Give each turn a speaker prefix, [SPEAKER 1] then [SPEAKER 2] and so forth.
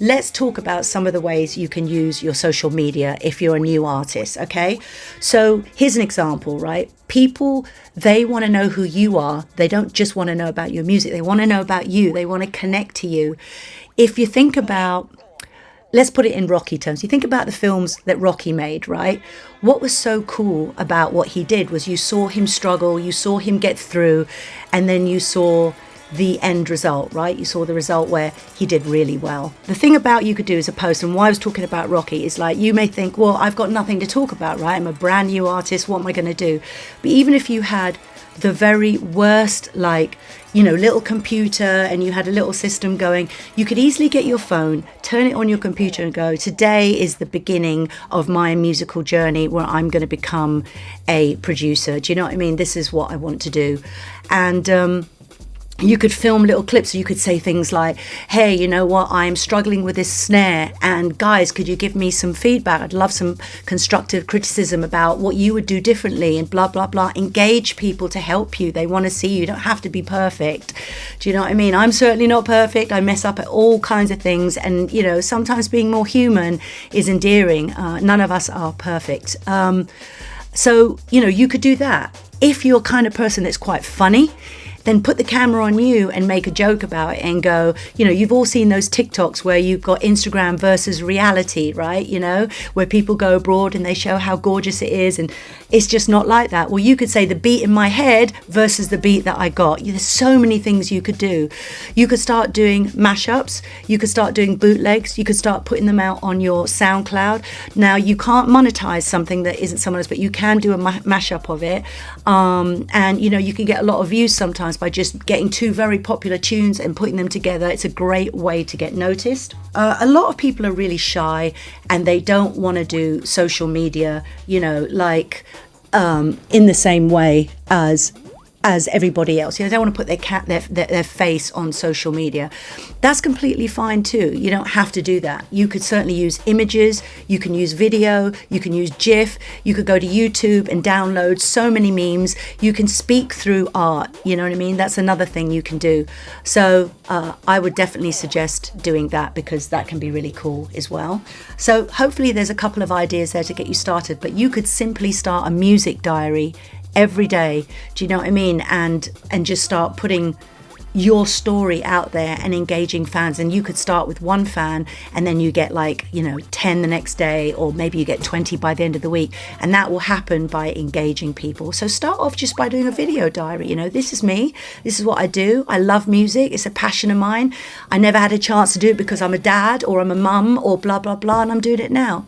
[SPEAKER 1] Let's talk about some of the ways you can use your social media if you're a new artist, okay? So here's an example, right? People, they want to know who you are. They don't just want to know about your music. They want to know about you. They want to connect to you. If you think about, let's put it in Rocky terms. You think about the films that Rocky made, right? What was so cool about what he did was you saw him struggle, you saw him get through, and then you saw the end result, right? You saw the result where he did really well. The thing about you could do as a post, and why I was talking about Rocky, is like you may think, well, I've got nothing to talk about, right? I'm a brand new artist. What am I going to do? But even if you had the very worst, like, little computer and you had a little system going, you could easily get your phone, turn it on your computer and go, today is the beginning of my musical journey where I'm going to become a producer. Do you know what I mean? This is what I want to do. And, you could film little clips. You could say things like, hey, you know what, I'm struggling with this snare, and guys, could you give me some feedback? I'd love some constructive criticism about what you would do differently, and blah, blah, blah. Engage people to help you. They want to see you. You don't have to be perfect. Do you know what I mean? I'm certainly not perfect. I mess up at all kinds of things. And, sometimes being more human is endearing. None of us are perfect. So, you could do that. If you're a kind of person that's quite funny, then put the camera on you and make a joke about it and go, you've all seen those TikToks where you've got Instagram versus reality, right? Where people go abroad and they show how gorgeous it is, and it's just not like that. Well, you could say the beat in my head versus the beat that I got. There's so many things you could do. You could start doing mashups. You could start doing bootlegs. You could start putting them out on your SoundCloud. Now, you can't monetize something that isn't someone else, but you can do a mashup of it. And, you can get a lot of views sometimes by just getting two very popular tunes and putting them together. It's a great way to get noticed. A lot of people are really shy and they don't want to do social media, in the same way as everybody else. They don't want to put their face on social media. That's completely fine too. You don't have to do that. You could certainly use images, you can use video, you can use GIF, you could go to YouTube and download so many memes. You can speak through art, you know what I mean? That's another thing you can do. So I would definitely suggest doing that because that can be really cool as well. So hopefully there's a couple of ideas there to get you started, but you could simply start a music diary every day, do you know what I mean? And just start putting your story out there and engaging fans. And you could start with one fan and then you get 10 the next day, or maybe you get 20 by the end of the week. And that will happen by engaging people. So start off just by doing a video diary. This is me. This is what I do. I love music. It's a passion of mine. I never had a chance to do it because I'm a dad or I'm a mum or blah, blah, blah. And I'm doing it now.